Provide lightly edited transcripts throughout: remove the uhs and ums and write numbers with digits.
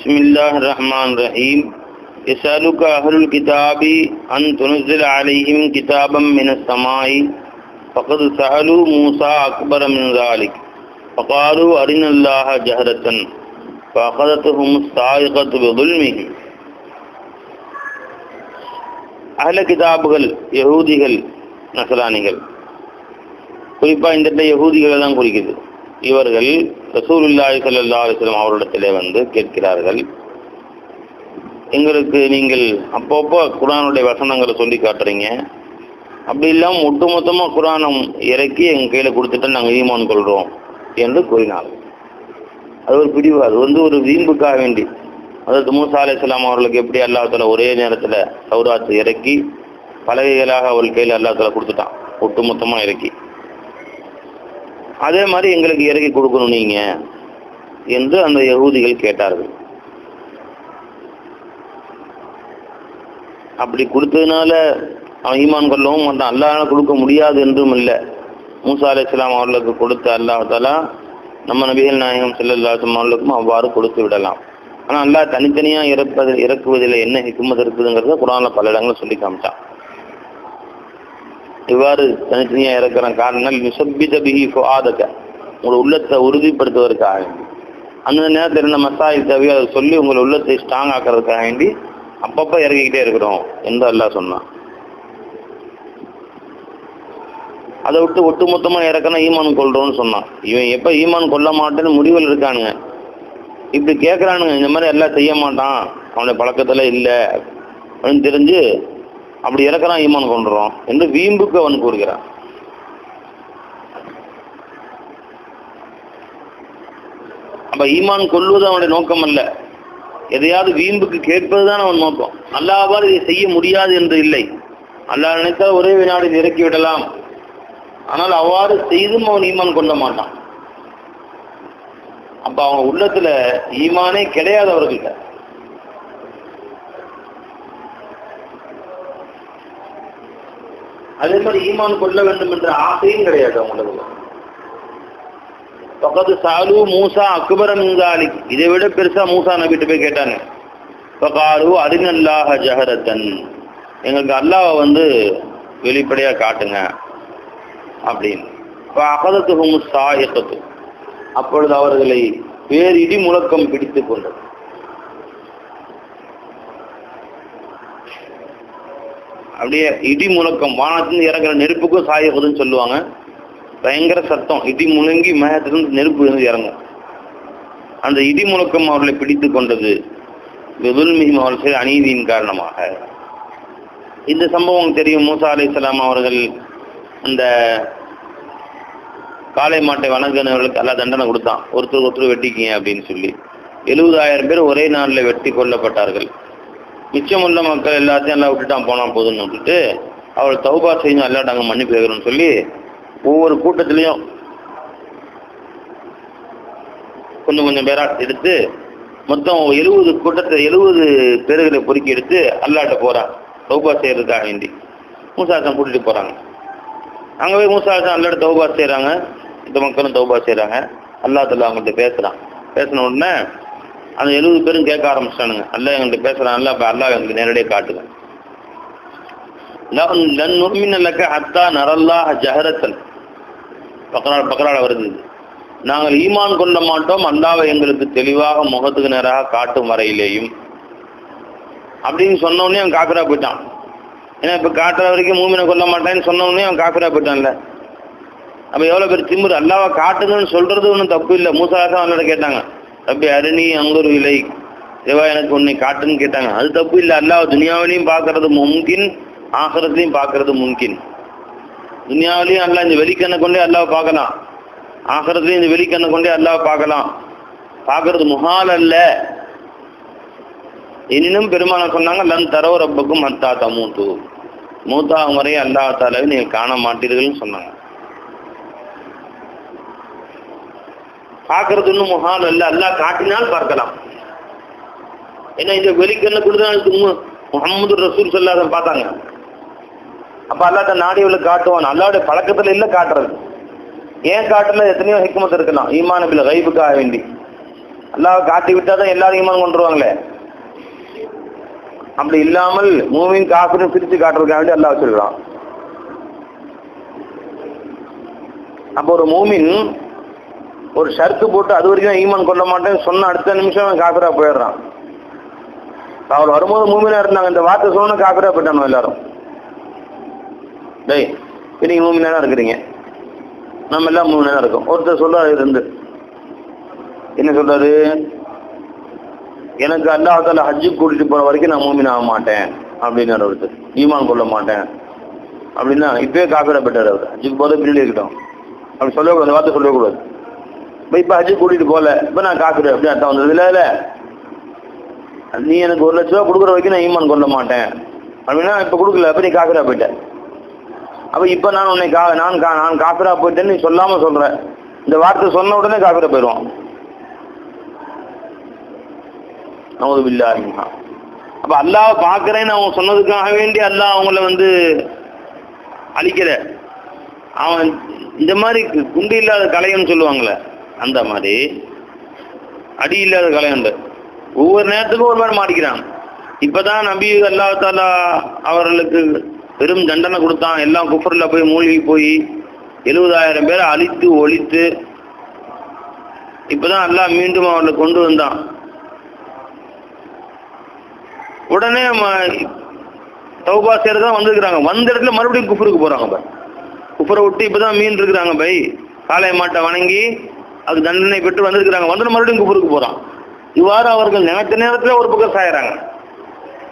Bismillahirrahmanirrahim. Yasaluka ahlul kitabi an tunzila alayhim kitaban minas samai faqad sa'alu Musa akbar min dhalik faqalu arina Allaha jahratan faqadatuhum as-sa'iqatu bi dhulmihim. அஹ்ல கிதாபுகள் யஹூதிகள் நஸ்ரானிகள், குறிப்பாக இந்த யஹூதிகளை தான் குறிக்குது. இவர்கள் ரசூலுல்லாஹி ஸல்லல்லாஹு அலைஹி வஸல்லம் அவரிடத்திலே வந்து கேட்கிறார்கள், எங்களுக்கு நீங்கள் அப்பப்போ குர்ஆனுடைய வசனங்களை சொல்லி காட்டுறீங்க, அப்படி இல்லாமல் ஒட்டுமொத்தமாக குர்ஆனை இறக்கி எங்கள் கையில் கொடுத்துட்டு நாங்கள் ஈமான் கொள்கிறோம் என்று கூறினார்கள். அது ஒரு பிடிவு, அது ஒரு வீம்புக்காக வேண்டி. அதாவது மூசா அலைஹிஸ்ஸலாம் அவர்களுக்கு எப்படி அல்லாஹ் தஆலா ஒரே நேரத்தில் தௌராத்தை இறக்கி பலகைகளாக அவள் கையில் அல்லாஹ் தஆலா கொடுத்துட்டான், ஒட்டுமொத்தமாக இறக்கி. அதே மாதிரி எங்களுக்கு இறக்கி கொடுக்கணும் நீங்க என்று அந்த யஹூதிகள் கேட்டார்கள். அப்படி கொடுத்ததுனால அவன் ஈமான் கொள்ளவும் மாட்டான், அல்லாஹ்னால கொடுக்க முடியாது என்றும் இல்லை. மூசா அலைஹிஸ்ஸலாம் அவர்களுக்கு கொடுத்த அல்லாஹ் தஆலா நம்ம நபிகள் நாயகம் ஸல்லல்லாஹு அலைஹி வஸல்லம் அவர்களுக்கும் அவ்வாறு கொடுத்து விடலாம். ஆனால் அல்லாஹ் தனித்தனியாக இறக்குவதில் என்ன ஹிக்மத் இருக்குதுங்கிறத குர்ஆன்ல பல இடங்களில் சொல்லி காமிச்சான். இவ்வாறு தனித்தனியாக இறக்குற காரணம் யுஸப்பித பிஹி ஃபுஆதக, உங்களோட உள்ளத்தை உறுதிப்படுத்துவதற்காக வேண்டி, அந்த நேரத்தில் இருந்த மசாயில் தேவையோ அதை சொல்லி உங்கள் உள்ளத்தை ஸ்ட்ராங் ஆக்கிறதுக்காக வேண்டி அப்பப்போ இறக்கிக்கிட்டே இருக்கிறோம் என்று அல்லாஹ் சொன்னான். அதை விட்டு ஒட்டுமொத்தமாக இறக்கணும் ஈமான் கொள்றோன்னு சொன்னான். இவன் எப்போ ஈமான் கொள்ள மாட்டேன்னு முடிவில் இருக்கானுங்க, இப்படி கேட்குறானுங்க, இந்த மாதிரி எல்லாம் செய்ய மாட்டான், அவனுடைய பழக்கத்தில் இல்லை அப்படின்னு தெரிஞ்சு அப்படி இறக்குறான், ஈமான் கொண்டுறோம் என்று வீம்புக்கு அவன் கூறுகிறான். அப்ப ஈமான் கொள்வது அவனுடைய நோக்கம் அல்ல, எதையாவது வீம்புக்கு கேட்பதுதான் அவன் நோக்கம். அல்லாஹ்வால் இதை செய்ய முடியாது என்று இல்லை, அல்லாஹ் நினைத்தால் ஒரே வினாடியில் இறக்கி விடலாம், ஆனால் அவ்வாறு செய்தும் அவன் ஈமான் கொள்ள மாட்டான். அப்ப அவங்க உள்ளத்துல ஈமானே கிடையாது அவர்கள்ட்ட. அதே மாதிரி ஈமான் கொள்ள வேண்டும் என்ற ஆசையும் கிடையாது அவங்களுக்கு. பக்கத்து சாலு மூசா அக்பர மின் தாலிக், இதை விட பெருசா மூசா நபிட்டு போய் கேட்டாங்க. ஃபகாலு அரினல்லாஹ ஜஹரத்தன், எங்களுக்கு அல்லாஹ்வை வெளிப்படையா காட்டுங்க அப்படின்னு. ஃபஅகதத்துஹும் ஸாயிகத்து, அப்பொழுது அவர்களை வேறு இடி முழக்கம் பிடித்து கொண்டது. அப்படியே இடி முழக்கம், வானத்திலிருந்து இறங்குற நெருப்புக்கும் சாயகுதுன்னு சொல்லுவாங்க. பயங்கர சத்தம், இடி முழங்கி மேகத்திலிருந்து நெருப்பு இறங்கும். அந்த இடி முழக்கம் அவர்களை பிடித்து கொண்டது வெதுல்மிஹிம், அவர்கள் அநீதியின் காரணமாக. இந்த சம்பவம் தெரியும். மூசா அலைஹிஸ்ஸலாம் அவர்கள் அந்த காளை மாட்டை வணங்கினவர்களுக்கு எல்லாம் தண்டனை கொடுத்தான், ஒருத்தர் வெட்டிக்கிங்க அப்படின்னு சொல்லி. 70,000 பேர் ஒரே நாளில் வெட்டி கொல்லப்பட்டார்கள். மிச்சமுள்ள மக்கள் எல்லாத்தையும் எல்லாம் விட்டுட்டான், போனா போதுன்னு விட்டுட்டு அவள் தௌபா செய்யணும், எல்லாம் நாங்கள் மன்னிப்பு கேட்குறோன்னு சொல்லி ஒவ்வொரு கூட்டத்திலையும் கொஞ்சம் கொஞ்சம் பேரா எடுத்து மொத்தம் 70 பேர்களை பொறுக்கி எடுத்து அல்லாட்ட போறான் தௌபா செய்யறதுக்காக வேண்டி. மூசாசன் கூட்டிட்டு போறாங்க. அங்கே போய் மூசாசன் அல்லாட்ட தௌபா செய்யறாங்க, இந்த மக்களும் தௌபா செய்யறாங்க. அல்லாஹ் தஆலா அவங்கள்ட்ட பேசின உடனே அந்த 70 பேரும் கேட்க ஆரம்பிச்சிட்டானுங்க, அல்லாஹ் எங்கள்கிட்ட பேசுறான், அல்லாஹ் எங்களுக்கு நேரடியாக காட்டுங்க. லன் நுமின லக ஹத்தா நரல்லாஹ ஜஹரத்தன், பக்ரால வருது, நாங்கள் ஈமான் கொள்ள மாட்டோம் அல்லாஹ்வை எங்களுக்கு தெளிவாக முகத்துக்கு நேராக காட்டும் வரையிலேயும் அப்படின்னு சொன்னோடனே அவன் காஃபிரா போயிட்டான். ஏன்னா இப்போ காட்டுற வரைக்கும் மூமினை கொல்ல மாட்டேன்னு சொன்னோடனே அவன் காஃபிரா போயிட்டான்ல. அப்போ எவ்வளோ பேர் திமிரு, அல்லாஹ்வை காட்டுதுன்னு சொல்றது ஒன்றும் தப்பு இல்லை. மூசா அவனோட கேட்டாங்க, ரப்பி அருணி அங்குரு இலை, தேவா எனக்கு உன்னை காட்டுன்னு கேட்டாங்க. அது தப்பு இல்லை. அல்லாஹ் துனியாவிலையும் பார்க்கறது மும்கின், ஆகிரத்திலையும் பார்க்கறது மும்கின். துனியாவிலையும் அல்லாஹ் இந்த வெளிக்கண்ணை கொண்டே அல்லாஹ் பார்க்கலாம், ஆகிரத்திலையும் இந்த வெளிக்கண்ணை கொண்டே அல்லாஹ் பார்க்கலாம். பார்க்கறது முஹால் அல்ல. எனினும் பெருமான சொன்னாங்க, லன் தரோ ரப்பக்கும் ஹத்தா தமூது, மூத்தாகும் வரை அல்லாஹ் தஆலாவை நீங்கள் காண மாட்டீர்கள்னு சொன்னாங்க. பார்க்கறது இன்னும் முஹால் அல்ல, அல்லாஹ் காட்டினால் பார்க்கலாம். ஏன்னா இந்த வெளிக்கண்ணை கொடுத்தா முஹம்மது ரசூல் ஸல்லல்லாஹு அலைஹி வஸல்லம் பார்த்தாங்க. அப்ப அல்லாஹ் தன் நாடியவளை காட்டுவான். அல்லாஹ்வுடைய பழக்கத்துல இல்லை காட்டுறது. ஏன் காட்டுல எத்தனையோ ஹிக்மத் இருக்கலாம், ஈமான் பில் கைபுக்காக வேண்டி. அல்லாஹ் காட்டி விட்டாதான் எல்லாரும் ஈமான் கொண்டுருவாங்களே. அப்படி இல்லாமல் மூமின் காஃபிரும் பிரித்து காட்டுறதுக்காக அல்லாஹ் வச்சிருக்கான். அப்போ ஒரு மூமின் ஒரு ஷர்த்து போட்டு அது வரைக்கும் ஈமான் கொள்ள மாட்டேன்னு சொன்ன அடுத்த நிமிஷம் காஃபிரா போயிடுறான். அவர் வரும்போது மூமினா இருந்தாங்க, இந்த வார்த்தை சொன்ன காஃபிரா போயிட்டானோ எல்லாரும். டேய் நீங்க மூமினா தான் இருக்கிறீங்க, நம்ம எல்லாம் மூமினா தான் இருக்கோம். ஒருத்தர் சொல்றாரு இருந்து என்ன சொல்றாரு, எனக்கு அல்லாஹ் தஆலா ஹஜ்ஜுக்கு கூட்டிட்டு போற வரைக்கும் நான் மூமின் ஆக மாட்டேன் அப்படின்னு ஒருத்தர், ஈமான் கொள்ள மாட்டேன் அப்படின்னா இப்பவே காஃபிரா போயிட்டாரு. அவர் ஹஜ்ஜுக்கு போறது பின்னாடி இருக்கட்டும் அப்படி சொல்லக்கூடாது, அந்த வார்த்தை சொல்லக்கூடாது. இப்போ ஹஜ்ஜுக்கு கூட்டிட்டு போகல இப்போ நான் காஃபிரு அப்படின்னு அர்த்தம் வந்தது இல்லை. நீ எனக்கு 1 லட்ச ரூபா கொடுக்குற வரைக்கும் நான் ஈமான் கொள்ள மாட்டேன் அப்படின்னா இப்போ கொடுக்கல, அப்போ நீ காஃபிரா போயிட்டேன். அப்போ இப்போ நான் உன்னை நான் காஃபிரா போயிட்டேன்னு நீ சொல்லாமல் சொல்கிறேன், இந்த வார்த்தை சொன்ன உடனே காஃபிரா போயிடுவான். நவுது பில்லாஹ். அப்போ அல்லாஹ் பார்க்குறேன்னு அவன் சொன்னதுக்காக வேண்டி அல்லாஹ் அவங்கள அழிக்கல. அவன் இந்த மாதிரி குண்டு இல்லாத கலைன்னு சொல்லுவாங்களே அந்த மாதிரி அடி இல்லாத கலையுண்டு. ஒவ்வொரு நேரத்துக்கும் ஒரு மாதிரி மாட்டிக்கிறான். இப்பதான் நபி அல்லாஹ் தஆலா அவர்களுக்கு பெரும் தண்டனை கொடுத்தான். எல்லாம் குஃப்ரில் போய் மூழ்கி போய் 70,000 பேரை அழித்து ஒழித்து இப்பதான் அல்லாஹ் மீண்டும் அவர்களை கொண்டு வந்தான். உடனே தௌபா செய்யறதான் வந்திருக்கிறாங்க. வந்த இடத்துல மறுபடியும் குஃப்ருக்கு போறாங்க. குஃபரை விட்டு இப்பதான் மீன் இருக்கிறாங்க. பை காளை மாட்டை வணங்கி அது தண்டனை பெற்று வந்திருக்கிறாங்க. வந்து மறுபடியும் குஃபருக்கு போறான். இவ்வாறு அவர்கள் நினைத்த நேரத்தில் ஒரு பக்கம் சாயிறாங்க.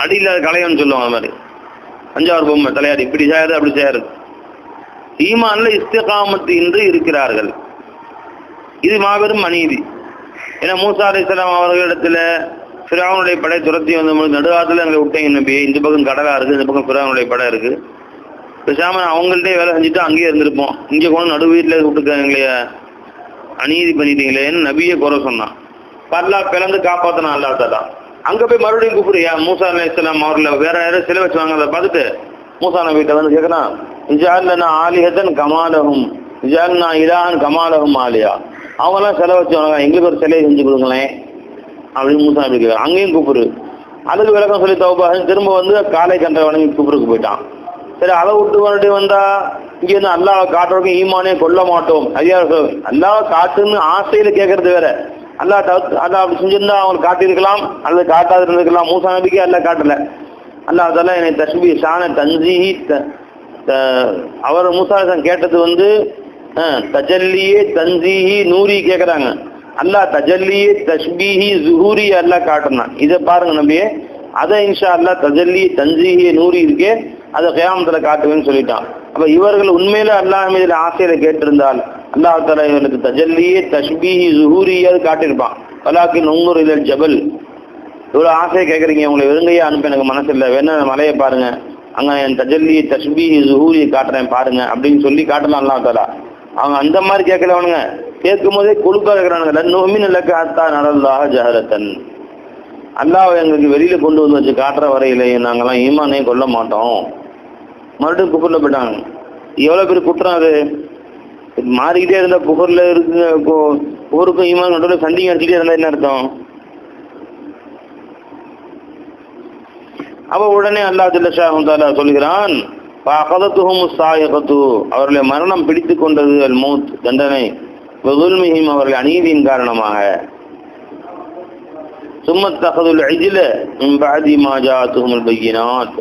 அடி இல்லாத கலையன்னு சொல்லுவாங்க. அது மாதிரி தஞ்சாவூர் பொம்மை தலையாடு இப்படி சாயறது அப்படி சாயறது. ஈமான்ல இஸ்திகாமத்து இன்று இருக்கிறார்கள். இது மாபெரும் அநீதி. ஏன்னா மூசா அலைஹிஸ்ஸலாம் அவர்களிடத்துல ஃபிரௌனுடைய படை துரத்தி வந்தபோது நடுவாத்துல எங்களை விட்டீங்க நபி, இந்த பக்கம் கடலா இருக்கு, இந்த பக்கம் ஃபிரௌனுடைய படை இருக்கு, பேசாம அவங்கள்ட்டே வேலை செஞ்சுட்டு அங்கேயே இருந்திருப்போம், இங்கே கொண்டு நடு வீட்டில் விட்டுருக்காங்களே, அநீதி பண்ணிட்டீங்களேன்னு நபியை குறை சொன்னான். அல்லாஹ் பிளந்து காப்பாற்றினான். அல்லாஹ் தஆலா அங்கே போய் மறுபடியும் கூப்பிடுறியா மூசா அலைஹிஸ்ஸலாம் அவர்களை வேற யாரும் சிலை வச்சுவாங்க. அதை பார்த்துட்டு மூசா நபிகிட்ட வந்து கேட்குறான், இஜால்னா ஆலிஹத்தன் கமாலஹும் இஜால்னா இலாஹன் கமாலஹும் ஆலியா, அவங்களாம் சிலை வச்சுவாங்க, எங்களுக்கு ஒரு சிலையை செஞ்சு கொடுங்களேன் அப்படின்னு மூசா நபி கேட்குறான். அங்கேயும் கூப்பிடு. அதுக்கு விளக்கம் சொல்லி தௌபா திரும்ப வந்து காலை கண்டை வணங்கி கூப்பிடுக்கு போயிட்டான். சரி அதை விட்டு மறுபடியும் வந்தா இங்கே வந்து அல்லாஹ் காட்டுறதுக்கு ஈமானே கொள்ள மாட்டோம். ஐயா அல்லாஹ் காட்டுன்னு ஆசையில கேட்கறது வேற. அல்லாஹ் அப்படி செஞ்சிருந்தா அவங்களுக்கு காட்டியிருக்கலாம் அல்லது காட்டாது இருந்திருக்கலாம். மூசா நபிக்கு அல்லாஹ் காட்டல. அல்லாஹ் அதெல்லாம் என்னை தஸ்பி ஷான தன்சீஹி அவர் மூசா கேட்டது வந்து தஜல்லியே தன்சீஹி நூரி கேட்குறாங்க. அல்லாஹ் தஜல்லியே தஸ்பீஹி ஜுஹூரி அல்லாஹ் காட்டுனான். இதை பாருங்க நபியே, அதை இன்ஷா அல்லாஹ் தஜல்லி தன்சீஹி நூரி இருக்கே அதை கியாமத்தில் காட்டுவேன்னு சொல்லிட்டான். அப்போ இவர்கள் உண்மையில அல்லாஹ் மீது ஆசையில கேட்டிருந்தால் அல்லாஹ் தஆலா இவனுக்கு தஜல்லியே தஸ்பீஹி ஜுஹூரியாவது காட்டியிருப்பான். வலாக்கின் உன்னுர் இலல் ஜபல், இவ்வளோ ஆசையை கேட்குறீங்க, உங்களை வெறுங்கையே அனுப்ப எனக்கு மனசு இல்லை, வேணா மலையை பாருங்க, அங்கே என் தஜல்லியை தஸ்பீஹி ஜுஹூரியை காட்டுறேன் பாருங்க அப்படின்னு சொல்லி காட்டலாம். அல்லாஹ் தஆலா அவங்க அந்த மாதிரி கேட்கலவனுங்க, கேட்கும் போதே கொழுப்பா இருக்கிறானுங்க. லன்னூமின லக ஹத்தா நரல்லாஹ ஜஹரத்தன், அல்லாஹ் எங்களுக்கு வெளியில கொண்டு வந்து வச்சு காட்டுற வரையிலேயே நாங்கெல்லாம் ஈமானே கொள்ள மாட்டோம். மறுபடியும் குஃபர்ல போயிட்டாங்க. எவ்வளோ பேர் குற்றம் அது மாறிக்கிட்டே இருந்தா குஃபர்ல இருக்கு. குஃபருக்கும் ஈமான் நடுவில் சண்டிகை அடிச்சுட்டே இருந்தா என்ன அர்த்தம்? அப்போ உடனே அல்லாஹ் ஜல்ல ஷானஹு தஆலா சொல்கிறான், அவர்களை மரணம் பிடித்து கொண்டது அல் மௌத் தண்டனை, வதுல்மிஹிம் அவர்கள் அநீதியின் காரணமாக, சும்மத் தஹதுல் இஜ்ல மின் பஅதி மா ஜாஅத்துஹுல் பையினாத்,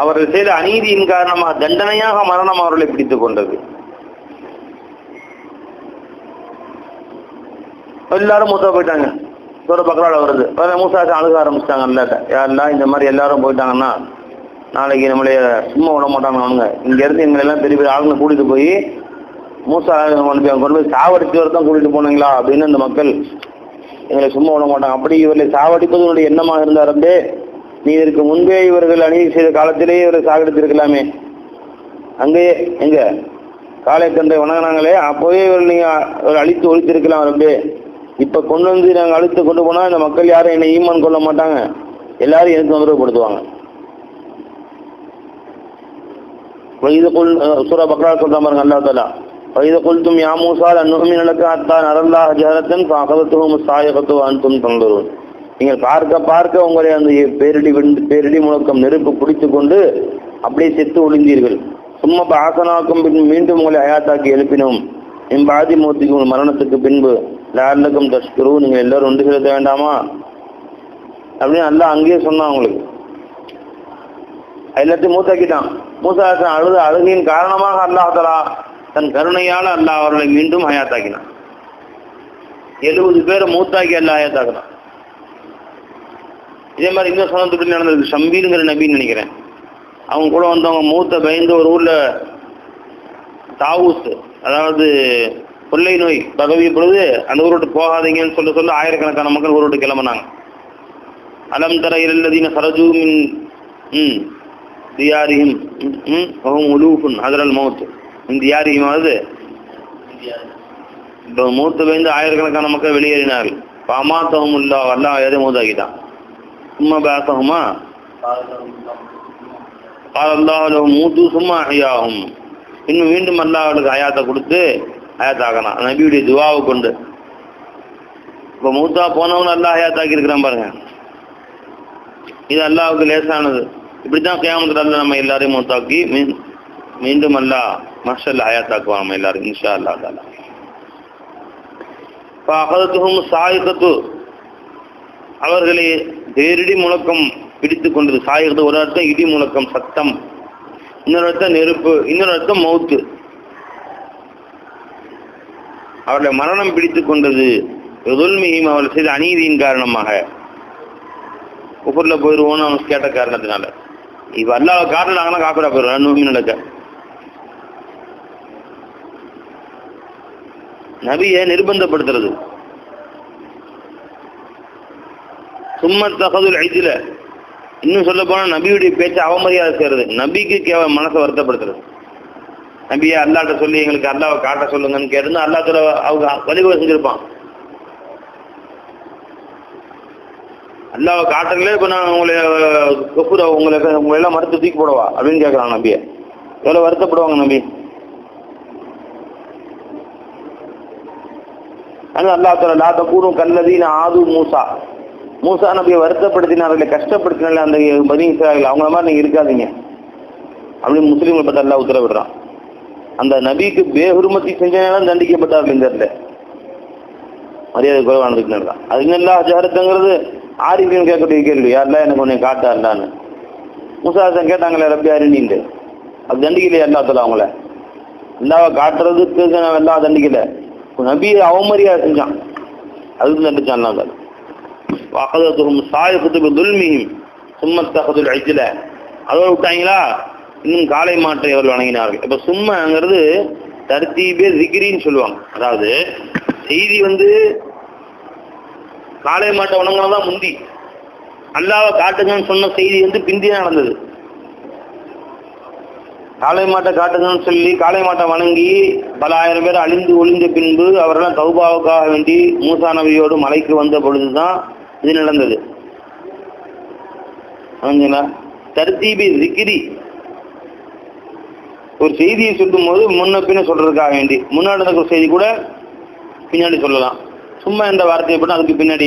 அவர்கள் செய்த அநீதியின் காரணமாக தண்டனையாக மரணம் அவர்களை பிடித்துக் கொண்டது. எல்லாரும் மூத்தா போயிட்டாங்க. சூரா பக்ரால வருது, மூசா அழுக ஆரம்பிச்சிட்டாங்க. அல்லாட்ட யாரெல்லாம் இந்த மாதிரி எல்லாரும் போயிட்டாங்கன்னா நாளைக்கு நம்மளைய சும்மா விட மாட்டாங்க. இங்கேருந்து எங்களெல்லாம் பெரிய பெரிய ஆளுங்க கூட்டிட்டு போய் மூசா கொண்டு போய் சாவடிச்சு வரத்தான் கூட்டிட்டு போனீங்களா அப்படின்னு அந்த மக்கள் எங்களை சும்மா விட மாட்டாங்க. அப்படி இவர்களை சாவடிப்பது உடைய எண்ணமாக இருந்தாரே, நீ இதற்கு முன்பே இவர்கள் அநீதி செய்த காலத்திலேயே இவரை சாகடித்திருக்கலாமே. அங்கேயே எங்க காலை கண்டை வணங்கினாங்களே அப்போவே இவர்கள் நீங்க அழித்து ஒழித்திருக்கலாம். ரப்பே இப்ப கொண்டு வந்து நாங்கள் அழித்து கொண்டு போனா இந்த மக்கள் யாரும் என்னை ஈமான் கொள்ள மாட்டாங்க, எல்லாரும் எனக்கு தொந்தரவுப்படுத்துவாங்க. இது சூரா பக்ரா சொல்ற பாருங்க அல்லாஹ் தஆலா, وإذا قلتم يا موسى لن نؤمن لك حتى نرى الله جهرة فأخذتهم الصاعقة وأنتم تنظرون. நீங்கள் பார்க்க பார்க்க உங்களை அந்த பேரிடி முழக்கம் நெருப்பு பிடித்து கொண்டு அப்படியே செத்து ஒளிந்தீர்கள். சும்மா பாசனாக்கும் மீண்டும் உங்களை அயாத்தாக்கி எழுப்பினோம். பாதி மூர்த்திக்கு மரணத்துக்கு பின்பு லால்லக்கும் தஷ்கரு, நீங்கள் எல்லாரும் ஒன்று செலுத்த வேண்டாமா அப்படின்னு அல்ல அங்கேயே சொன்னான். அவங்களுக்கு எல்லாத்தையும் மூத்தாக்கிட்டான். மூசா அழுகையின் காரணமாக அல்லாஹ் தஆலா தன் கருணையால் அல்லாஹ் அவர்களை மீண்டும் ஹயாத்தாக்கினான். 70 பேரை மூத்தாக்கி அல்லாஹ் ஹயாத்தாக்கினான். இதே மாதிரி இந்த சனத்துக்கு நடந்தது. ஷம்பீலுங்கிற நபின்னு நினைக்கிறேன். அவங்க கூட வந்தவங்க மூத்த பயந்து ஒரு ஊர்ல தாவூஸ், அதாவது கொள்ளை நோய் பரவிய பொழுது அந்த ஊரோட்டு போகாதீங்கன்னு சொல்ல ஆயிரக்கணக்கான மக்கள் ஊரோட்டு கிளம்பினாங்க. அலம் தர இல்லதீன ஃபரஜூ மின் தியாரிஹிம் வஹும் உலூஃபுன் ஹதரல் மௌத் மின் தியாரிஹிம், அது இப்போ மூத்த பயந்து ஆயிரக்கணக்கான மக்கள் வெளியேறினார்கள். பாமாத்தஹுமுல்லா, அல்லாஹ் எதை மூத்தாக்கிட்டான். சும்மா பாசஹுமா அல்லாஹ் லஹும் மூத்து சும்மா அஹ்யாஹும், இன்னும் மீண்டும் அல்லாஹ் அவளுக்கு ஹயாத்தை கொடுத்து ஹயாத்தாக்கணும் நபியுடைய துவாவை கொண்டு. இப்போ மூத்தா போனவங்க அல்லாஹ் ஹயாத்தாக்கி இருக்கிறான் பாருங்க. இது அல்லாஹ்வுக்கு லேசானது. இப்படித்தான் கியாமத்துல அல்லாஹ் நம்ம எல்லாரையும் மூத்தாக்கி மீண்டும் அல்லாஹ் மஹ்ஷர்ல ஹயாத்தாக்குவான் நம்ம எல்லாரும் இன்ஷா அல்லாஹ் தஆலா. ஃபஅகதத்துஹும் ஸாயிகத்து, அவர்களை பேரிடி முழக்கம் பிடித்து கொண்டது. சாயிகத்து ஒரு அர்த்தம் இடி முழக்கம் சத்தம், இன்னொரு அர்த்தம் நெருப்பு, இன்னொரு அர்த்தம் மௌத்து. அவர்களை மரணம் பிடித்து கொண்டது. யுல்மிஹிம், அவர்கள் செய்த அநீதியின் காரணமாக. குஃபர்ல போயிடுவோன்னு அவங்க கேட்ட காரணத்தினால. இப்ப அல்லாஹ் காரணம் காப்பிடா போயிடுவாங்க. நூமி நடக்க நபியை நிர்பந்தப்படுத்துறது. சும்மா தகதுல் ஐதில, இன்னும் சொல்ல போனா நபியுடைய பேச்சை அவமரியாதை செய்யறது, நபிக்கு மனசை வருத்தப்படுத்துறது. நபியை அல்லாட்ட சொல்லி எங்களுக்கு அல்லாவை காட்ட சொல்லுங்கன்னு கேட்டு அல்லாத்துல அவங்க வழிவகை செஞ்சிருப்பான். அல்லாவை காட்டங்களே இப்ப நான் உங்களை எல்லாம் மறுத்து தூக்கி போடவா அப்படின்னு கேட்கறான் நபியை. எவ்வளவு வருத்தப்படுவாங்க நபி. அல்லாஹ் லா தகூனு கல்லதீன ஆது மூசா, மூசா நபியை வருத்தப்படுத்தினார்கள், கஷ்டப்படுத்தினால அந்த பனி இஸ்ராயீல், அவங்கள மாதிரி நீங்க இருக்காதீங்க அப்படின்னு முஸ்லீம்களை பற்றி அல்லாஹ் உத்தரவிடுறான். அந்த நபிக்கு பேஹுர்மதி செஞ்சனால தண்டிக்கப்பட்டார்கள். இந்த இடத்துல மரியாதை குறைவானதுக்கு தான். அது அல்லாஹ் ஜஹரத்துங்கிறது ஆரிஃபின்னு கேட்கக்கூடிய கேள்வி. யாரெல்லாம் எனக்கு ஒன்று காட்டாருந்தான்னு மூசாசன் கேட்டாங்களே ரப்பி அரிணின்ட்டு, அது தண்டிக்கலையே அல்லா தஆலா அவங்கள. அல்லாவை காட்டுறதுக்கு எல்லாம் தண்டிக்கல, நபியை அவமரியாதை செஞ்சான், அதுக்கு தண்டிச்சான் அல்லா தஆலா. வாகதத்துஹும் ஸாயிகத்து பிதுல்மிஹிம் சும்ம தகதுல் ஐஜ்ல, அதோட விட்டாங்களா இன்னும் காளை மாற்றை அவர்கள் வணங்கினார்கள். இப்ப சும்மங்கிறது தர்தீபே ஸிக்ரின்னு சொல்லுவாங்க. அதாவது செய்தி காளை மாட்டை வணங்கினதான் முந்தி, அல்லாவை காட்டுங்கன்னு சொன்ன செய்தி பிந்தியா நடந்தது. காளை மாட்டை காட்டுங்கன்னு சொல்லி காளை மாட்டை வணங்கி பல ஆயிரம் பேர் அழிந்து ஒளிந்த பின்பு அவரெல்லாம் தௌபாவுக்காக வேண்டி மூசா நபியோடு மலைக்கு வந்த பொழுதுதான் இது நடந்தது. தர்தீபி ஸிக்ரி, ஒரு செய்தியை சொல்லும் போது முன்ன பின்ன சொல்றதுக்காக வேண்டி முன்னாடி நடந்த ஒரு செய்தி கூட பின்னாடி சொல்லலாம். சும்மா என்ற வார்த்தையை போட்டு அதுக்கு பின்னாடி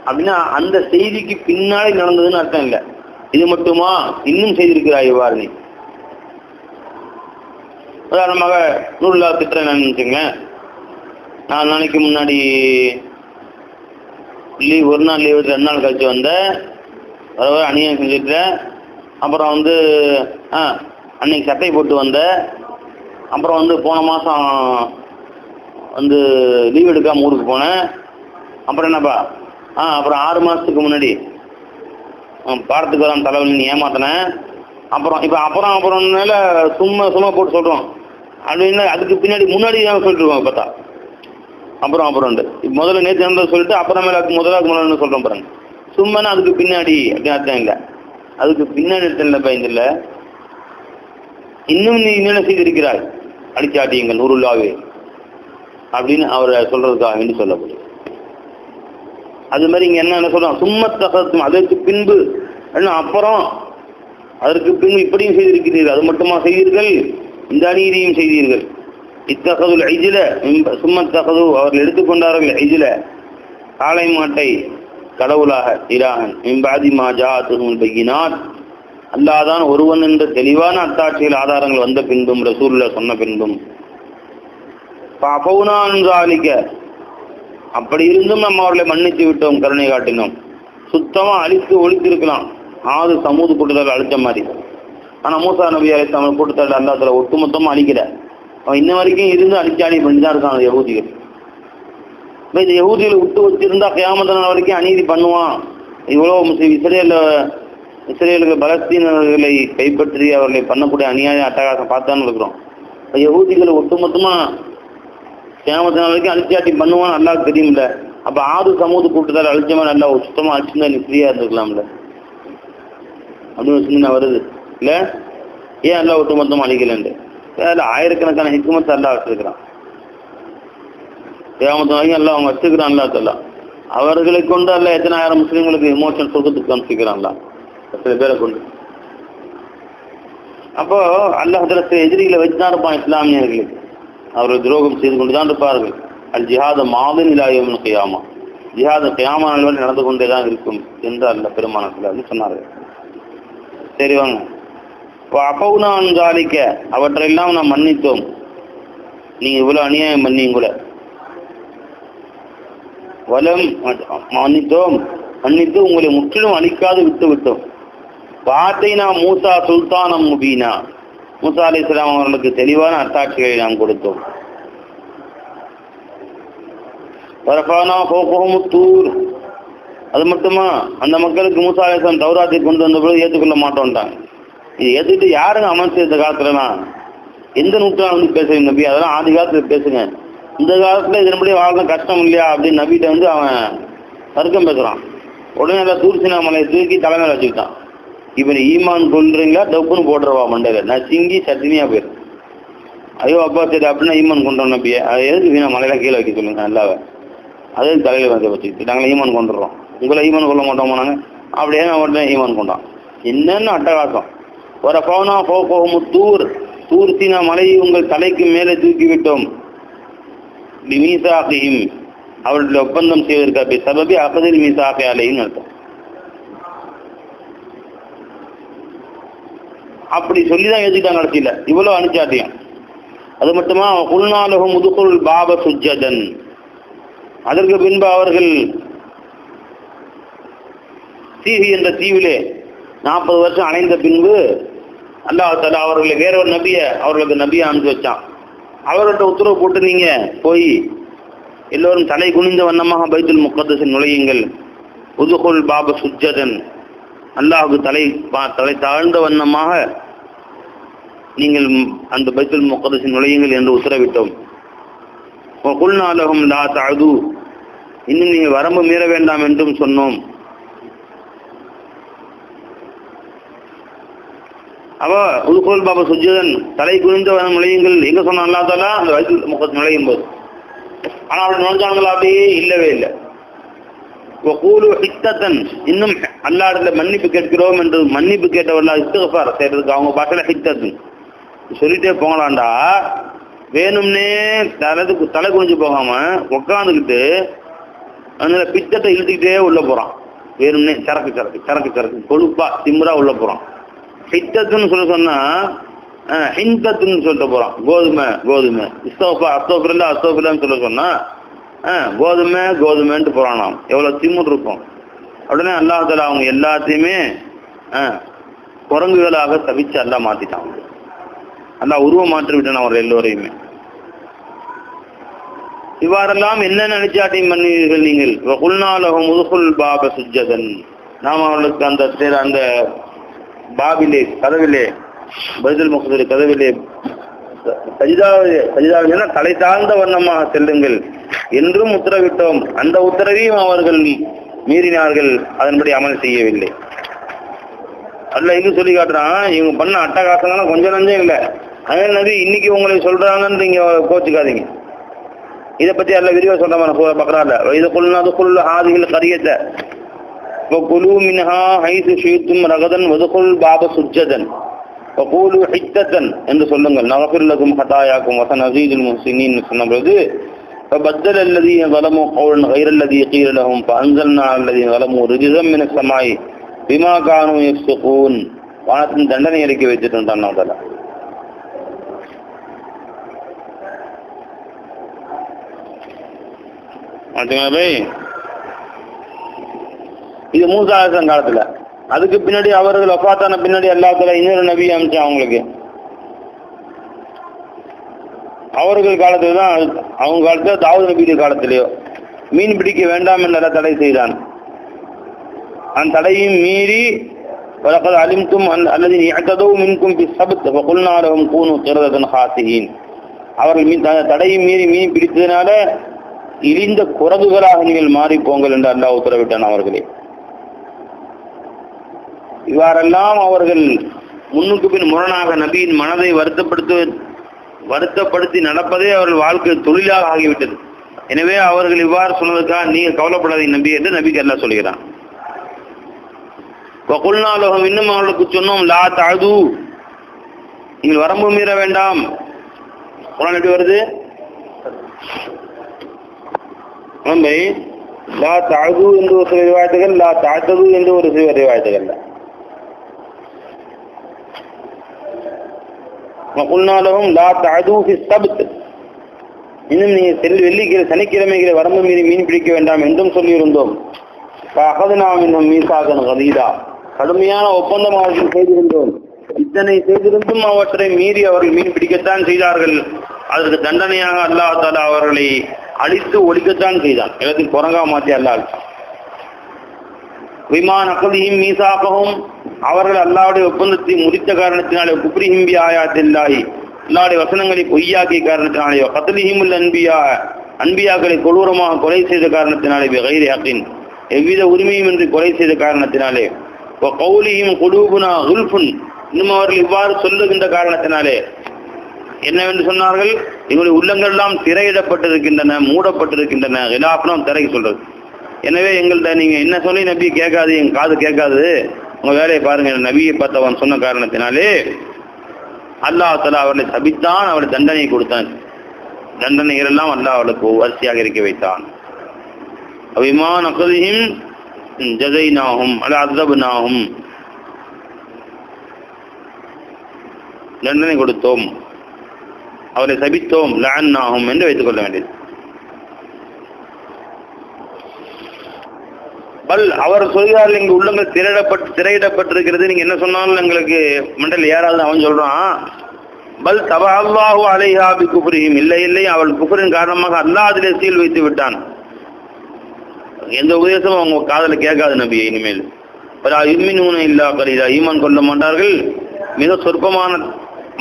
அப்படின்னா அந்த செய்திக்கு பின்னாடி நடந்ததுன்னு அர்த்தம் இல்லை. இது மட்டுமா இன்னும் செய்திருக்கிறாய் இவ்வாறு நீ. உதாரணமாக நூறுலா திட்டம் என்னன்னு நினைச்சுங்க. 4 நாளைக்கு முன்னாடி லீவ், ஒரு நாள் லீவு 2 நாள் கழிச்சு வந்த அநியாயம் செஞ்சுட்டேன். அப்புறம் அன்னைக்கு சட்டை போட்டு வந்த. அப்புறம் போன மாதம் லீவ் எடுக்காமல் ஊருக்கு போனேன். அப்புறம் என்னப்பா அப்புறம் 6 மாதத்துக்கு முன்னாடி பாடத்துக்கு வரான் தலைவலின்னு ஏமாத்தினேன். அப்புறம் இப்போ அப்புறம்னால சும்மா போட்டு சொல்கிறோம் அப்படின்னு அதுக்கு பின்னாடி முன்னாடி தான் சொல்லிட்டுருவோம். பார்த்தா அப்புறம் முதல்ல நேற்று நடந்தது சொல்லிட்டு அப்புறமேல முதலாக சொல்கிறோம் பாருங்க. சும்மானா அதுக்கு பின்னாடி அப்படின்னு அர்த்தம் இல்லை. அதுக்கு பின்னாடி அர்த்தம் இல்லைப்பா. இந்த இன்னும் நீ என்ன செய்திருக்கிறாய் அடிச்சாட்டியங்கள் நூறுல்லாவே அப்படின்னு அவரை சொல்றதுக்காக வேண்டி சொல்லப்படுது. அது மாதிரி இங்க என்ன சொல்றோம், சும்மத்தகத்தும் அதற்கு பின்பு அப்புறம் அதற்கு பின்பு இப்படியும் செய்திருக்கிறீர்கள், அது மட்டுமா செய்தீர்கள், இந்த அநீதியும் செய்தீர்கள். இத்தகதுல் ஐஜில சும்மத்தகது அவர்கள் எடுத்துக்கொண்டார்கள் ஐஜில காளை மாட்டை கடவுளாக இலாஹன் மிம்பாதி மா ஜாஅத்துஹுல் பையினாத் அல்லாஹ்தான் ஒருவன் என்ற தெளிவான அத்தாட்சியில் ஆதாரங்கள் வந்த பின்பும் ரசூலுல்லாஹ் சொன்ன பின்பும் ஃபஅஃபௌனா அன் ஸாலிக அப்படி இருந்தும் நம்ம அவர்களை மன்னித்து விட்டோம், கருணை காட்டினோம். சுத்தமா அழித்து ஒழித்திருக்கலாம், ஆது சமூக கூட்டத்தால் அழிச்ச மாதிரி. ஆனா மூசா நபி அலைஹிஸ்ஸலாம் கூட்டத்தால் அல்லாஹ் தஆலா ஒட்டுமொத்தமா அழிக்கல. அவன் இன்ன வரைக்கும் இருந்து அழிச்சாடி பண்ணி தான் இருக்கான் யஹூதிகள். இப்போ இந்த யஹூதிகளை விட்டு வச்சிருந்தா கியாமத் நாள் வரைக்கும் அநீதி பண்ணுவான். இவ்வளோ இஸ்ரேலுக்கு பலஸ்தீனர்களை கைப்பற்றி அவர்களை பண்ணக்கூடிய அநியாய அட்டகாசம் பார்த்தான்னு இருக்கிறோம். யஹூதிகளை ஒட்டுமொத்தமா கியாமத் நாள் வரைக்கும் அழிச்சாட்டி பண்ணுவான்னு அல்லாஹ்வுக்கு தெரியும்ல. அப்போ ஆது சமூக கூட்டத்தால் அழிச்சமா நல்லா சுத்தமாக அழிச்சுருந்தா நீ ஃப்ரீயாக இருந்துக்கலாம்ல அப்படின்னு சின்ன வருது இல்லை? ஏன் அல்லாஹ் ஒட்டுமொத்தமாக அழிக்கலன்ட்டு அதில் ஆயிரக்கணக்கான ஹிக்மத் அல்லாஹ் வச்சிருக்கிறான். கியாமத் வரைக்கும் அல்லாஹ் அவங்க வச்சுக்கிறான். அல்லாஹ் தஆலா அவர்களை கொண்டு அல்லாஹ் எத்தனை ஆயிரம் முஸ்லீம்களுக்கு எமோஷன் சொர்க்கத்துக்கு அனுப்பிக்கிறான்ல சில பேரை கொண்டு. அப்போ அல்லாஹ் தஆலா எதிரிகளை வச்சுதான் இருப்பான் இஸ்லாமியர்களுக்கு. அவர்கள் துரோகம் செய்து கொண்டு தான் இருப்பார்கள். அல் ஜிஹாத மாதின் இலா யௌமில் கியாமா, ஜிஹாத கியாமா நாள் வரை நடந்து கொண்டே தான் இருக்கும் என்று அல்லாஹ் பெருமானத்தில் சொன்னார்கள். சரி வாங்க, ஃபஅஃபௌனா அன் ஸாலிக அவற்றையெல்லாம் நாம் மன்னித்தோம். நீங்க இவ்வளவு அநியாயம் பண்ணீங்க கூட வலம் மன்னித்தோம், மன்னித்து உங்களை முற்றிலும் அழிக்காது விட்டு விட்டோம். வார்த்தைனா மூசா சுல்தானம் முபீனா, மூசா அலைஹிஸ்ஸலாம் அவர்களுக்கு தெளிவான அத்தாட்சிகளை நாம் கொடுத்தோம். வரஃபானா ஃபௌகஹும் தூர், அது மட்டுமா அந்த மக்களுக்கு மூசா அலைஹிஸ்ஸலாம் தௌராத்தை கொண்டு வந்த பொழுது ஏற்றுக்கொள்ள மாட்டோம்ட்டாங்க. இது ஏற்றுட்டு யாருங்க அமைச்சு இந்த காலத்துலலாம் எந்த நூற்றாண்டு வந்து பேசுறீங்க நபி? அதெல்லாம் ஆதி காலத்தில் பேசுங்க. இந்த காலத்தில் இதன்படி வாழ்க்கை கஷ்டம் இல்லையா அப்படின்னு நபிகிட்ட வந்து அவன் தர்க்கம் பேசுகிறான். உடனே எல்லாம் தூர்சினா மலையை தூக்கி தலைமையில் வச்சுக்கிட்டான். இப்போ நீ ஈமான் கொண்டுறீங்களா டப்புன்னு போடுறவா மண்டையில், நான் சிங்கி சட்டினியாக போயிரு. ஐயோ அப்பா சரி அப்படின்னா ஈமான் கொண்டுறோம் நபியை, அது எதுக்கு வீணா மலையெல்லாம் கீழே வைக்க சொல்லுங்க நல்லாவே, அதே தலையில் வந்து வச்சுக்கிட்டு நாங்கள் ஈமான் கொண்டுடுறோம், உங்களை ஈமான் கொள்ள மாட்டோமா நாங்கள் அப்படியே நான் உடனே ஈமான் கொண்டோம். என்னென்ன அட்டகாசம்! ஒரு பவுனா போகும் தூர், தூர் சீனா மலையை உங்கள் தலைக்கு மேலே தூக்கி விட்டோம். மீசாகையும் அவர்களுடைய ஒப்பந்தம் செய்வதற்கு சபபி அகதில் மீசாகை அலைன்னு அர்த்தம். அப்படி சொல்லிதான் எழுதிட்டாங்க கடைசியில் இவ்வளவு அனுச்சாட்டியம். அது மட்டுமா உள்நாளகம் முதுகுல் பாப சுஜதன், அதற்கு பின்பு அவர்கள் தீஹி என்ற தீவிலே 40 வருஷம் அடைந்த பின்பு அல்லாஹ் தஆலா அவர்களை வேற ஒரு நபியை அவர்களுக்கு நபியை அனுப்பி வச்சான். அவர்கிட்ட உத்தரவு போட்டு நீங்க போய் எல்லோரும் தலை குனிந்த வண்ணமாக பைத்துல் முக்கத்தஸில் நுழையுங்கள். உதுகுல் பாப சுஜதன், அல்லாஹுக்கு தலை தாழ்ந்த வண்ணமாக நீங்கள் அந்த பைத்துல் முக்கத்தஸில் நுழையுங்கள் என்று உத்தரவிட்டோம். குல்னா லஹும் லா தஅது, இன்னும் நீங்கள் வரம்பு மீற வேண்டாம் என்றும் சொன்னோம். அவ உதுகுல் பாப சுஜதன், தலை குனிந்த வண்ணம் நுழையுங்கள் எங்க சொன்ன அல்லாஹ் தஆலா அந்த பைத்துல் முக்கத்தஸ் நுழையும் போது. ஆனால் அப்படி நுழைஞ்சாங்களா? அப்படியே இல்லவே இல்லை. இன்னும் அல்லாஹ்விடத்தில் மன்னிப்பு கேட்கிறோம் என்று மன்னிப்பு கேட்டவர்கள் இஸ்திக்ஃபார் செய்யறதுக்கு அவங்க பாட்டில் ஹித்தத்துன் சொல்லிட்டே போங்களாண்டா. வேணும்னே தலை குனிஞ்சு போகாம உட்காந்துக்கிட்டு அதனால பித்தத்தை இழுத்துக்கிட்டே உள்ள போறான். வேணும்னே சரக்கு சரக்கு சரக்கு சரக்கு கொழுப்பா திமுறா உள்ள போறான். ஹித்தத்துன்னு சொல்ல சொன்னா ஹிந்தத்துன்னு சொல்லிட்டு போறான். கோதுமை கோதுமை இஸ்தோஃபா அஸ்தோஃபிரல்லா அஸ்தோஃபிரல்லான்னு சொல்ல சொன்னா கோதுமை கோதுமைன்ட்டு போறானாம். எவ்வளோ திமுர் இருக்கும். உடனே அல்லாஹ் தஆலா அவங்க எல்லாத்தையுமே குரங்குகளாக தவிச்சு அல்லாஹ் மாத்திட்டான். அல்லாஹ் உருவம் மாற்றி விட்டான் அவர் எல்லோரையுமே. இவ்வாறெல்லாம் என்ன நினைச்சாட்டையும் பண்ணீர்கள் நீங்கள். குல்னா லஹும் உதுகுல் பாப சுஜதன், நாம் அவர்களுக்கு அந்த பாபிலே கதவிலே பைத்துல் முகத்தஸ் கதவிலே சஜிதாவிலே தலை தாழ்ந்த வண்ணமாக செல்லுங்கள் என்றும் உத்தரவிட்டோம். அந்த உத்தரவையும் அவர்கள் மீறினார்கள், அதன்படி அமல் செய்யவில்லை. அல்ல இங்கு சொல்லி காட்டுறான், இவங்க பண்ண அட்டகாசம்லாம் கொஞ்சம் நஞ்சம் இல்லை. அதே நபி இன்னைக்கு உங்களை சொல்றாங்கன்னு நீங்க கோச்சுக்காதீங்க. இதை பத்தி அல்ல விரிவா சொல்ற பக்கறால இது குல்னாது குல் ஹாதிஹில் கரியத வகுலு மின்ஹா ஹைது ஷீதும் ரகதன் வதுகுல் பாப சுஜதன் ஃபகூலு ஹித்தத்தன் என்று சொல்லுங்கள், நகஃபிர் லகும் ஹதாயாக்கும் வஸனஸீதுல் முஹ்ஸினீன் சொன்னபோது فبدل الذين ظلموا قولا غير الذي قيل لهم فأنزلنا على الذين ظلموا رجزا من السماء بما كانوا يفسقون. வானத்தின் தண்டனை இறக்கி வச்சிட்டான் அவங்கள. இது மூசா அலைஹிஸ்ஸலாம் காலத்துல. அதுக்கு பின்னாடி அவர்கள் வஃபாத்தான பின்னாடி அல்லாஹ் தஆலா இன்னொரு நபியை அனுப்பிச்சான் அவங்களுக்கு. அவர்கள் காலத்துல தான், அவங்க காலத்துல தாவூத் நபியுடைய காலத்திலேயோ மீன் பிடிக்க வேண்டாம் என்ற தடை செய்தான். அந்த தடையும் மீறி وَلَقَدْ عَلِمْتُمْ الَّذِينَ اعْتَدَوْا مِنْكُمْ فِي السَّبْتِ فَقُلْنَا لَهُمْ كُونُوا قِرَدَةً خَاسِئِينَ. அவர்கள் தடையும் மீறி மீன் பிடித்ததினால இழிந்த குரங்குகளாக நீங்கள் மாறி போங்கள் என்று அல்லாஹ் உத்தரவிட்டான் அவர்களே. இவ்வாறெல்லாம் அவர்கள் முன்னுக்கு பின் முரணாக நபியின் மனதை வருத்தப்படுத்தி நடப்பதே அவர்கள் வாழ்க்கை தொழிலாக ஆகிவிட்டது. எனவே அவர்கள் இவ்வாறு சொன்னதுக்காக நீங்க கவலைப்படாதீங்க நபி என்று நபிக்கு அல்லாஹ் சொல்கிறான். வகுல்னா லஹும், இன்னும் அவர்களுக்கு சொன்னோம், லா தஅது, நீங்கள் வரம்பு மீற வேண்டாம். குர்ஆன் எப்படி வருது? லா தஅது என்று ஒரு சில ரிவாயத்துகள், லா தஅது என்று ஒரு சில ரிவாயத்துகள். வகுல்னா லஹும் லா தஅது ஃபி ஸப்த், இன்னும் நீங்கள் வெள்ளிக்கிழமை சனிக்கிழமைகளை வரம்பு மீறி மீன் பிடிக்க வேண்டாம் என்றும் சொல்லியிருந்தோம். ஃபஅഖذனா மின்ஹும் மீசாகன் கலீதா, கடுமையான ஒப்பந்தம் அவர்கள் செய்திருந்தோம். இத்தனை செய்திருந்தும் அவற்றை மீறி அவர்கள் மீன் பிடிக்கத்தான் செய்தார்கள். அதற்கு தண்டனையாக அல்லாஹ் தஆலா அவர்களை அழித்து ஒழிக்கத்தான் செய்தான். எல்லாத்தையும் குரங்கா மாற்றி அல்லாஹ். விமான் அகதியும் மீசாகவும், அவர்கள் அல்லாஹ்வுடைய ஒப்பந்தத்தை முறித்த காரணத்தினாலே, குப்ரிஹிம் பி ஆயாத்தில்லாஹி, அல்லாஹ்வுடைய வசனங்களை பொய்யாக்கிய காரணத்தினாலே, கத்லிஹிமுல் அன்பியா, அன்பியாக்களை கொடூரமாக கொலை செய்த காரணத்தினாலே, பிகைரி ஹக்கின், எவ்வித உரிமையும் என்று கொலை செய்த காரணத்தினாலே, கௌலிஹிம் குலூபுனா குல்ஃபுன், இன்னும் அவர்கள் இவ்வாறு சொல்லுகின்ற காரணத்தினாலே என்னவென்று சொன்னார்கள், எங்களுடைய உள்ளங்கள் எல்லாம் திரையிடப்பட்டிருக்கின்றன, மூடப்பட்டிருக்கின்றன. கிலாஃப்னா திரைக்கு சொல்றது. எனவே எங்கள்கிட்ட நீங்க என்ன சொல்லி நபி கேட்காது, எங்க காது கேட்காது, உங்க வேலையை பாருங்க. நபியை பார்த்தவன் சொன்ன காரணத்தினாலே அல்லாஹ் தஆலா அவர்களை சபித்தான், அவர்களை தண்டனை கொடுத்தான். தண்டனைகள் எல்லாம் அல்லாஹ் அவளுக்கு வரிசையாக இருக்க வைத்தான். அபிமான அகதிஹிம் ஜஸைனாஹும் அஸப்னாஹும், தண்டனை கொடுத்தோம், அவரை சபித்தோம், லஅன்னாஹும் என்று வைத்துக் கொள்ள வேண்டியது. பல், அவர் சொல்கிறார்கள், எங்க உள்ளங்கள் திரையிடப்பட்டிருக்கிறது, நீங்க என்ன சொன்னாலும் எங்களுக்கு மண்டல் ஏறாது. அவன் சொல்றான், பல் தபா அல்லாஹு அலைஹா பி குஃப்ரிஹிம், இல்லை இல்லை, அவள் குஃப்ரின் காரணமாக அல்லாஹ் அதிலே சீல் வைத்து விட்டான். எந்த உபதேசமும் அவங்க காதல கேட்காது நபியை இனிமேல். யுமினூன இல்லா கலீலா, ஈமான் கொள்ள மாட்டார்கள் மிக சொற்பமான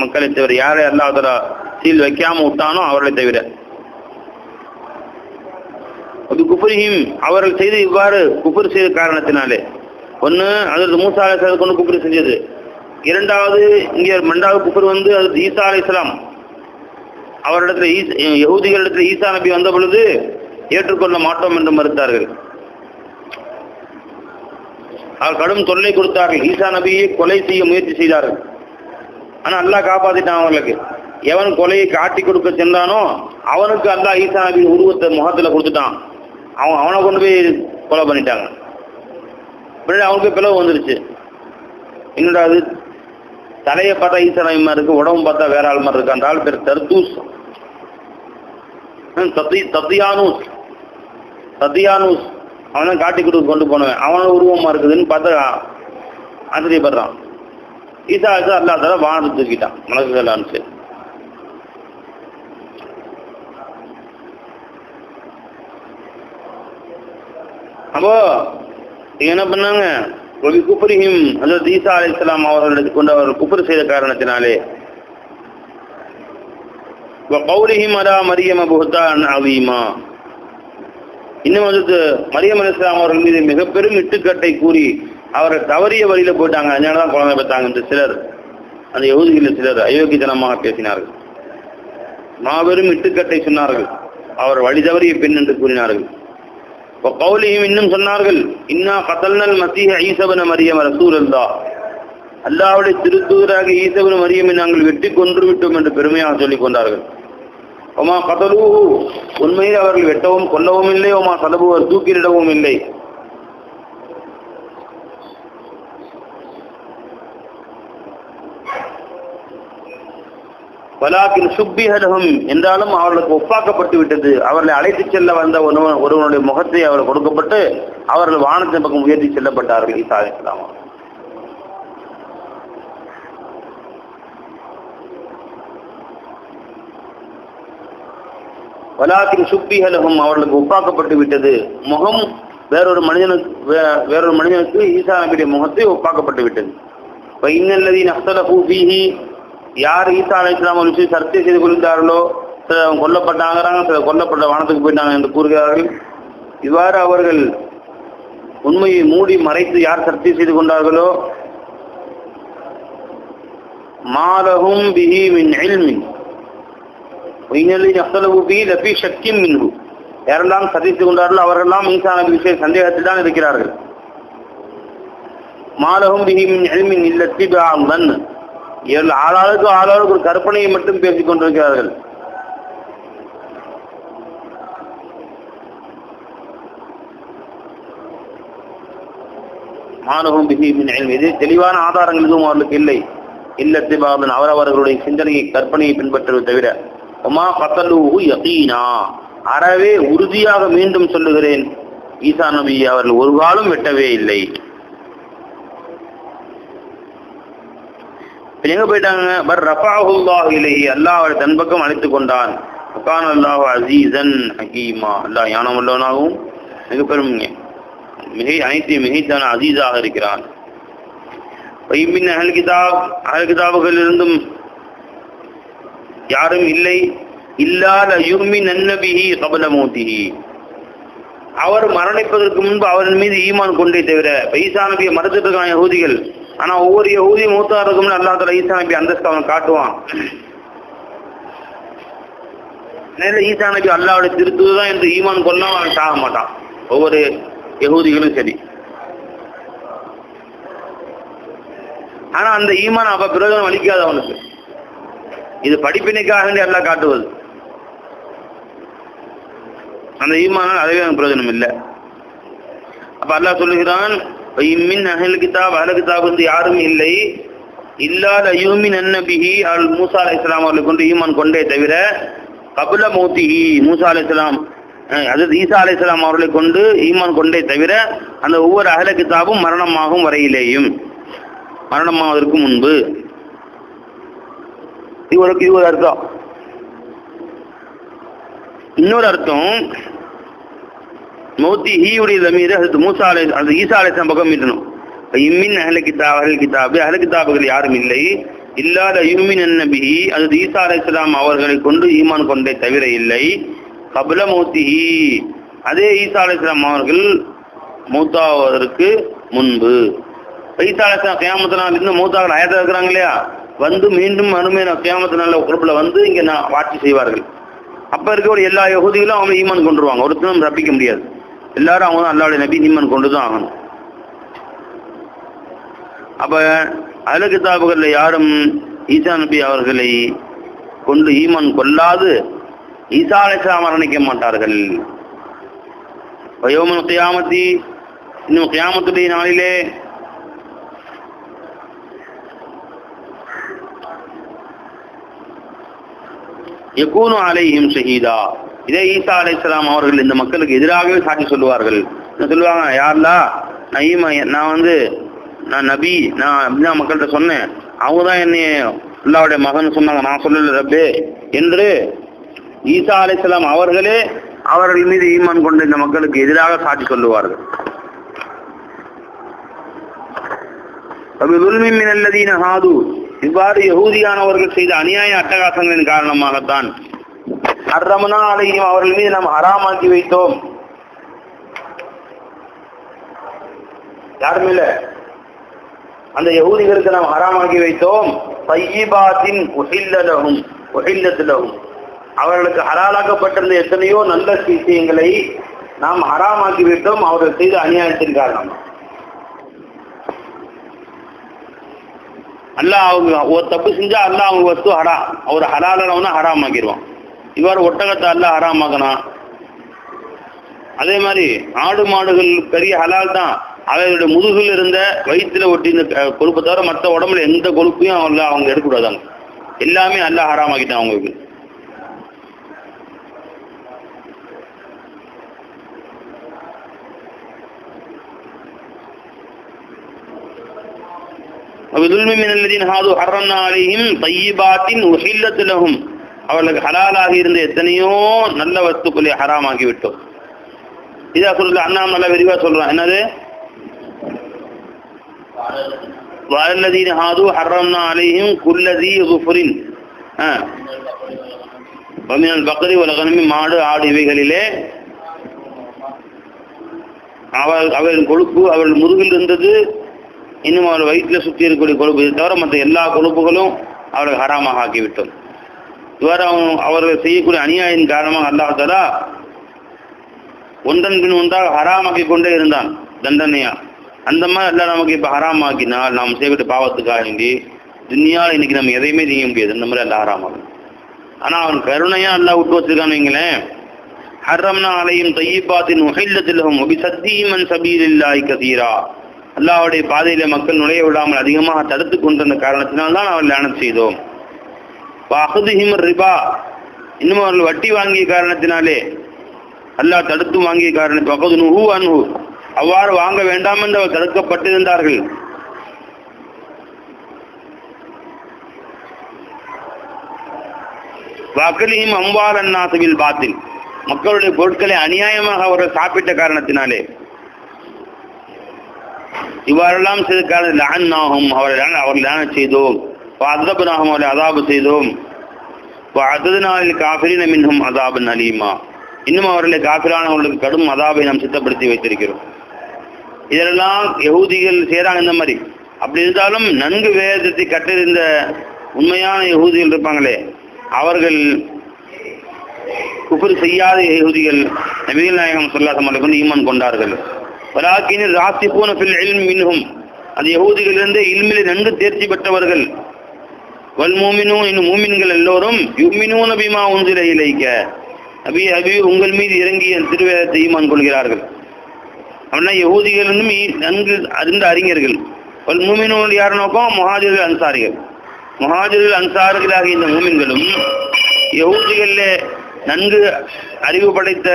மக்களை தவிர. யாரை அல்லாஹ் தஆலா சீல் வைக்காம விட்டானோ அவர்களை தவிர. குஃப்ரிஹிம், அவர்கள் செய்து இவ்வாறு குஃப்ர் செய்த காரணத்தினாலே, ஒன்று ஹஜ்ரத் மூசா அலைஹிஸ்ஸலாம் கொண்டு குஃப்ர் செஞ்சது, இரண்டாவது இங்கே ரெண்டாவது குஃப்ர் வந்து ஹஜ்ரத் ஈசா அலைஹிஸ்ஸலாம் அவரிடத்துல யஹூதிகளிடத்துல ஈசா நபி வந்த பொழுது ஏற்றுக்கொள்ள மாட்டோம் என்று மறுத்தார்கள். அவர் கடும் தொல்லை கொடுத்தார்கள். ஈசா நபியை கொலை செய்ய முயற்சி செய்தார்கள். ஆனா அல்லாஹ் காப்பாத்திட்டான் அவங்களுக்கு. எவன் கொலையை காட்டி கொடுக்க சென்றானோ அவனுக்கு அல்லாஹ் ஈசா நபி உருவத்தை முகத்துல கொடுத்துட்டான். அவனை கொண்டு போய் கொலை பண்ணிட்டாங்க. பின்னாடி அவனுக்கு பிளவு வந்துருச்சு. என்னடா அது, தலையை பார்த்தா ஈசா நபி மாதிரி இருக்கு, உடம்பு பார்த்தா வேற ஆள் மாதிரி இருக்கு. அந்த ஆள் பேர் தர்தூஸ், சத்தியானூஸ், அவனை காட்டி கொடுக்க கொண்டு போனவன். அவனோட உருவமா இருக்குதுன்னு பார்த்தா ஆச்சரியப்படுறான். ஈசா அல்லாஹ் தஆலா வானத்தை தூக்கிட்டான், மலக்குகள் அனுப்பிச்சு. அப்போ என்ன பண்ணாங்க, குஃப்ரிஹிம், ஹஜ்ரத் ஈசா அலைஹிஸ்ஸலாம் அவர்களை கொண்டு அவர் குஃப்ர் செய்த காரணத்தினாலே, வகௌலிஹிம் அலா மரியம் புஹ்தான் அஸீமா, இன்னும் வந்து மரியம் அலைஹிஸ்ஸலாம் அவர்கள் மீது மிக பெரும் இட்டுக்கட்டை கூறி அவரை தவறிய வழியில போயிட்டாங்க. அதனாலதான் குழந்தை பெற்றாங்க என்று சிலர், அந்த யஹூதிகளில் சிலர் அயோக்கியத்தனமாக பேசினார்கள். மாபெரும் இட்டுக்கட்டை சொன்னார்கள். அவர் வழி தவறிய பெண் என்று கூறினார்கள். வகௌலிஹிம், இன்னும் சொன்னார்கள், இன்னா கதல்னல் மஸீஹ ஈஸா இப்ன மரியம் ரசூலுல்லாஹ், அல்லாஹ்வுடைய திருத்தூதராக ஈசா இப்னு மரியமை நாங்கள் வெட்டி கொன்று விட்டோம் என்று பெருமையாக சொல்லிக் கொண்டார்கள். ஒமா கதலூஹு, உண்மையில் அவர்கள் வெட்டவும் கொல்லவும் இல்லை. ஒமா சலபு, அவர் தூக்கிலிடவும் இல்லை. வலாக்கின் சுப்பிஹலஹும், என்றாலும் அவர்களுக்கு ஒப்பாக்கப்பட்டு விட்டது. அவர்களை அழைத்து செல்ல வந்த ஒருவனுடைய முகத்தை அவர்கள் கொடுக்கப்பட்டு அவர்கள் வானத்தின் பக்கம் உயர்த்தி செல்லப்பட்டார்கள். ஈசா அலைஹிஸ்ஸலாம் வலாக்கின் சுப்பிஹலஹும், அவர்களுக்கு ஒப்பாக்கப்பட்டு விட்டது. முகம் வேறொரு மனிதனுக்கு ஈசா நபியுடைய முகத்தை ஒப்பாக்கப்பட்டு விட்டது. இன்னல்லதீன அஹ்தலஃபூ ஃபீஹி, யார் ஈசா அலைஹிஸ்ஸலாம் ஒரு விஷயம் சர்ச்சை செய்து கொள்கிறார்களோ, சிலர் கொல்லப்பட்டாங்கிறாங்க, சிலர் கொல்லப்பட்ட வானத்துக்கு போயிட்டாங்க என்று கூறுகிறார்கள். இவ்வாறு அவர்கள் உண்மையை மூடி மறைத்து யார் சர்ச்சை செய்து கொண்டார்களோ, மாலஹும் பிஹி மின் இல்மின் யாரெல்லாம் சதித்து கொண்டார்களோ அவரெல்லாம் ஈசா நபி விஷய சந்தேகத்தில் தான் இருக்கிறார்கள். மாலஹும் பிஹி மின் இல்மின் இல்ல இத்திபாஅன், இவர்கள் ஆளாளுக்கு ஒரு கற்பனையை மட்டும் பேசிக் கொண்டிருக்கிறார்கள். மாலஹும் பிஹி மின் இல்மின், இது தெளிவான ஆதாரங்கள் எதுவும் அவர்களுக்கு இல்லை. இல்ல இத்திபாஅன், அவரவர்களுடைய சிந்தனையை கற்பனையை பின்பற்றுவதை தவிர. ஒமா கதலூஹு யகீனா, அறவே உறுதியாக மீண்டும் சொல்லுகிறேன், ஈசா நபி அவர்கள் ஒரு காலம் வெட்டவே இல்லை. எங்க போயிட்டாங்க? பர் ரஃபஅஹுல்லாஹு இலைஹி, அல்லாஹ் அவரை தன் பக்கம் அழைத்துக் கொண்டான். வகான அல்லாஹு அஸீஸன் ஹகீமா, அல்லாஹ் ஞானமுள்ளவனாகவும் மிக பெரும் அனைத்தையும் மிகைத்தான அஸீஸாக இருக்கிறான். வைமின் அஹ்ல் கிதாபுகளிலிருந்தும் யாரும் இல்லை. இல்லால யுமினன்ன பிஹி கப்ல மௌத்திஹி, அவர் மரணிப்பதற்கு முன்பு அவரின் மீது ஈமான் கொண்டே தவிர. ஈசா நபியை மறுத்துட்டு இருக்கான் யஹூதிகள். ஆனா ஒவ்வொரு யஹூதியும் மூத்தா இருக்கும்னு அல்லாஹ் தஆலா ஈசா நபி அந்தஸ்து அவன் காட்டுவான். நேரில் ஈசா நபி அல்லாஹ்வுடைய திருத்தூதர் என்று ஈமான் கொள்ளாம அவன் சாக மாட்டான். ஒவ்வொரு யஹூதிகளும் சரி. ஆனா அந்த ஈமான் அப்ப பிரயோஜனம் அளிக்காது அவனுக்கு. இது படிப்பினைக்காக அல்லாஹ் காட்டுவது. அந்த ஈமானால் அதுவே பிரயோஜனம் இல்லை. அப்ப அல்லாஹ் சொல்லுகிறான், அஹ்ல் கிதாப் வந்து யாரும் இல்லை. இல்லாத யூமினன்ன பிஹி, மூசா அலைஹிஸ்ஸலாம் அவர்களை கொண்டு ஈமான் கொண்டே தவிர. கப்ல மௌத்திஹி, மூசா அலைஹிஸ்ஸலாம் அதாவது ஈசா அலைஹிஸ்ஸலாம் அவர்களை கொண்டு ஈமான் கொண்டே தவிர அந்த ஒவ்வொரு அஹ்ல கிதாபும் மரணமாகும் வரையிலேயும், மரணமாவதற்கு முன்பு. இது ஒரு அர்த்தம். இன்னொரு அர்த்தம், மௌத்திஹியுடைய தமீர் ஹஜ்ரத் மூசா அந்த ஈசா அலைஹிஸ்ஸலாம் பக்கம் மீட்டணும். இம்மின் அஹ்ல கிதாபுகள் யாரும் இல்லை. இல்லாத யுமினன்ன பிஹி, அது ஈசா அலைஹிஸ்ஸலாம் அவர்களை கொண்டு ஈமான் கொண்டே தவிர இல்லை. கப்ல மௌத்திஹி, அதே ஈசா அலைஹிஸ்ஸலாம் அவர்கள் மௌத்தாவதற்கு முன்பு. ஈசா அலைஹிஸ்ஸலாம் கியாமத் நாள் இன்னும் மௌத்தாக ஆயத்தா இருக்கிறாங்க இல்லையா, வந்து மீண்டும் மறுமையான கியாமத் நாள் உறுப்புல வந்து இங்க ஆட்சி செய்வார்கள். அப்ப இருக்க எல்லா யஹூதிகளும் அவங்க ஈமான் கொண்டுருவாங்க. ஒருத்தரும் தப்பிக்க முடியாது. எல்லாரும் அவங்க தான் அல்லாஹ்வுடைய நபி ஈமான் கொண்டுதான் ஆகணும். அப்ப அஹ்ல் கிதாபுகள்ல யாரும் ஈசா நபி அவர்களை கொண்டு ஈமான் கொள்ளாது ஈசா அலைஹிஸ்ஸலாம் மரணிக்க மாட்டார்கள். யௌமுல் கியாமத்தி, இன்னும் கியாமத்துடைய நாளிலே யகூனு அலைஹிம் ஷஹீதா, இதே ஈசா அலைஹிஸ்ஸலாம் அவர்கள் இந்த மக்களுக்கு எதிராகவே சாட்சி சொல்லுவார்கள். சொல்லுவாங்க, யாரெல்லாம் நான் நபி, நான் அப்படிதான் மக்கள்கிட்ட சொன்னேன், அவங்க தான் என்னை அல்லாஹ்வுடைய மகன் சொன்னாங்க, நான் சொல்லல ரப்பே என்று ஈசா அலைஹிஸ்ஸலாம் அவர்களே அவர்கள் மீது ஈமான் கொண்ட இந்த மக்களுக்கு எதிராக சாட்சி சொல்லுவார்கள். இவ்வாறு யஹூதியானவர்கள் செய்த அநியாய அட்டகாசங்களின் காரணமாகத்தான் ஹர்ரம்னா அலைஹிம், அவர்கள் மீது நாம் ஹராமாக்கி வைத்தோம். யாருமே இல்ல, அந்த யஹூதிகளுக்கு நாம் ஹராமாக்கி வைத்தோம். தய்யிபாத்தின் உஹில்லத் லஹும், அவர்களுக்கு ஹலாலாக்கப்பட்டிருந்த எத்தனையோ நல்ல விஷயங்களை நாம் ஹராமாக்கி விட்டோம் அவர்கள் செய்த அநியாயத்தின் காரணம். அல்லாஹ் அவங்க ஒரு தப்பு செஞ்சா அல்லாஹ் அவங்க வஸ்து ஒரு ஹலாலானவனா ஹராம் ஆக்கிடுவான். இவ்வாறு ஒட்டகத்தை அல்லாஹ் ஹராம் ஆக்கினான். அதே மாதிரி ஆடு மாடுகள் பெரிய ஹலால் தான், அவைகளுடைய முதுகில் இருந்த வயிற்றுல ஒட்டி இந்த கொழுப்பை தவிர மற்ற உடம்புல எந்த கொழுப்பையும் அவங்க எடுக்கக்கூடாதாங்க. எல்லாமே அல்லாஹ் ஹராம் ஆக்கிட்டான் அவங்களுக்கு. அவர்களுக்கு ஹலாலாக இருந்த எத்தனையோ நல்ல வஸ்துக்களை ஹராமாக்கி விட்டோம். இதா சொல்றது அண்ணாம் நல்லா விரிவா சொல்றான். என்னது? வல்லதீன ஹாது ஹர்ரம்னா அலைஹிம் குல்லதி குஃப்ரின் வமினல் பக்ரி வல் கனமி, மாடு ஆடு இவைகளிலே அவர்கள் கொழுப்பு அவர்கள் முதுகில் இருந்தது, இன்னும் அவர்கள் வயிற்றில் சுற்றி இருக்கக்கூடிய கொழுப்பு, இதை தவிர மற்ற எல்லா கொழுப்புகளும் அவர்கள் ஹராமாக ஆக்கிவிட்டோம். இவ்வாறு அவர்கள் செய்யக்கூடிய அநியாயின் காரணமாக அல்லாஹ் தஆலா ஒன்றன் பின் ஒன்றாக ஹராமாக்கி கொண்டே இருந்தான் தண்டனையா. அந்த மாதிரி எல்லாம் நமக்கு இப்போ ஹராமாக்கினால் நாம் செய்யப்பட்ட பாவத்துக்காக வேண்டி துன்யாவில் இன்னைக்கு நம்ம எதையுமே செய்ய முடியாது. அந்த மாதிரி எல்லாம் ஹராமாகும். ஆனால் அவன் கருணையா எல்லாம் விட்டு வச்சிருக்கான்னு வைங்களேன். ஹர்ரம்னா அலைஹிம் தய்யிபாத்தின் உஹில்லத் லஹும் வபிஸத்தீஹிம் அன் சபீலில்லாஹி கஸீரா, அல்லாஹ்வுடைய பாதையில மக்கள் நுழைய விடாமல் அதிகமாக தடுத்து கொண்டிருந்த காரணத்தினால்தான் அவர்கள் லானத் செய்தோம். வஅஹ்திஹிம் ரிபா, இன்னும் அவர்கள் வட்டி வாங்கிய காரணத்தினாலே அல்லாஹ் தடுத்து வாங்கிய காரணத்தை வகதுனுஹு அன்ஹு, அவ்வாறு வாங்க வேண்டாம் என்று அவர் தடுக்கப்பட்டிருந்தார்கள். வஅக்லிஹிம் அம்வால் அன்னாஸ் பில் பாத்தில், மக்களுடைய பொருட்களை அநியாயமாக அவர்கள் சாப்பிட்ட காரணத்தினாலே இவ்வாறெல்லாம் செய்த காரணத்தில் லஅன்னாஹும், அவர்கள் லானத் செய்தோம். வஅதப்னாஹும், அவர்களை அதாபு செய்தோம். வஅதத்னா லில் காஃபிரீன மின்ஹும் அஸாபன் அலீமா, இன்னும் அவர்களை காஃபிரானவர்களுக்கு கடும் அதாபை நாம் சித்தப்படுத்தி வைத்திருக்கிறோம். இதெல்லாம் யஹூதிகள் செய்கிறாங்க இந்த மாதிரி. அப்படி இருந்தாலும் நன்கு வேதத்தை கற்றிருந்த உண்மையான யஹூதிகள் இருப்பாங்களே, அவர்கள் குஃப்ர் செய்யாத யஹூதிகள் நபிகள் நாயகம் ஸல்லல்லாஹு அலைஹி வஸல்லம் கொண்டு ஈமான் கொண்டார்கள். வலாக்கின் ராசிபூன ஃபில் இல்ம் மின்ஹும், அது யஹூதிகளிலிருந்து இல்மிலே நன்கு தேர்ச்சி பெற்றவர்கள். வல் மூமினூன், இன்னும் மூமின்கள் எல்லோரும் யுமினூன பிமா உன்சில இலைக்க, நபி உங்கள் மீது இறங்கிய திருவேதத்தை ஈமான் கொள்கிறார்கள். அப்படின்னா யஹூதிகள் நன்கு அறிந்த அறிஞர்கள். வல் மூமினூன் யார் நோக்கம்? முஹாஜிர்கள் அன்சாரிகள். முஹாஜிர்கள் அன்சாரிகளாகிய இந்த மூமின்களும் யஹூதிகளில் நன்கு அறிவு படைத்த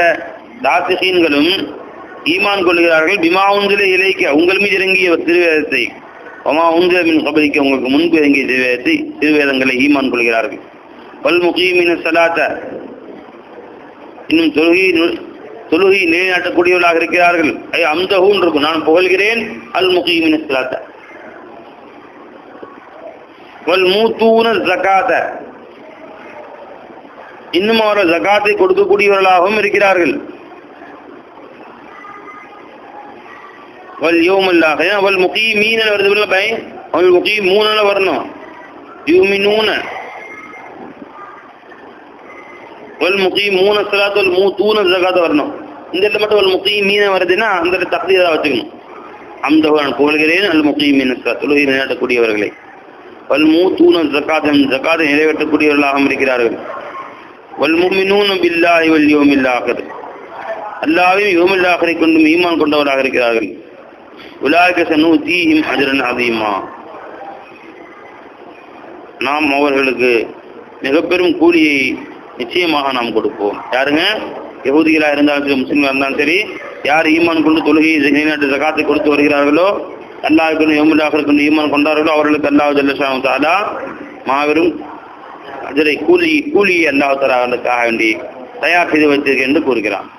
தாசிகீன்களும் ஈமான் கொள்கிறார்கள். பிமா உன்சில இலைக்க, உங்கள் மீது இறங்கிய திருவேதத்தை, ஒமா உன்சில மின் கபலிக்க, உங்களுக்கு முன்பு இறங்கிய திருவேதங்களை ஈமான் கொள்கிறார்கள். வல் முகீமின ஸலாத்த, இன்னும் தொழுகை நிலைநாட்டக்கூடியவர்களாக இருக்கிறார்கள். அம்தஹூன் இருக்கும், நான் புகழ்கிறேன். அல் முகீமின ஸலாத்த. வல் மூத்தூன ஸகாத, இன்னும் அவர்கள் ஜகாத்தை கொடுக்கக்கூடியவர்களாகவும் இருக்கிறார்கள். வல் யௌமல் ஆகிர், வல் முகீமீன வருது பை, வல் முகீமூன வரணும். யுமினூன வல் முகீமூன ஸலாத் வல் மூத்தூன ஸகாத் வரணும். இந்த இடத்துல மட்டும் வல் முகீமீன வருதுன்னா அந்த இடத்துல தக்தீரா வச்சுக்கணும். அம்தஹு, நான் புகழ்கிறேன். அல் முகீமீன ஸலாத், தொழுகை நிலைநாட்டக்கூடியவர்களை. வல் மூத்தூன ஸகாத், ஸகாத்தை நிறைவேற்றக்கூடியவர்களாகவும் இருக்கிறார்கள். வல் முஃமினூன பில்லாஹி வல் யௌமில் ஆகிர், அல்லாஹ்வையும் யௌமில் ஆகிரை கொண்டும் ஈமான் கொண்டவர்களாக இருக்கிறார்கள். உலாயிக ஸனூதீஹிம் அஜ்ரன் அஸீமா, நாம் அவர்களுக்கு மிக பெரும் கூலியை நிச்சயமாக நாம் கொடுப்போம். யாருங்க? யஹூதிகளாக இருந்தாலும் சரி, முஸ்லிம்களாக இருந்தாலும் சரி, யார் ஈமான் கொண்டு தொழுகை நிலைநாட்டு ஸகாத்தை கொடுத்து வருகிறார்களோ, அல்லாஹ்வுக்கு யௌமுல் ஆகிர் கொண்டு ஈமான் கொண்டார்களோ, அவர்களுக்கு அல்லாஹ் ஜல்ல ஷானஹு தஆலா மாபெரும் அஜரை கூலியை அல்லாஹ் தஆலா அவர்களுக்காக வேண்டி தயார் செய்து வைத்திருக்கிறேன் என்று கூறுகிறான்.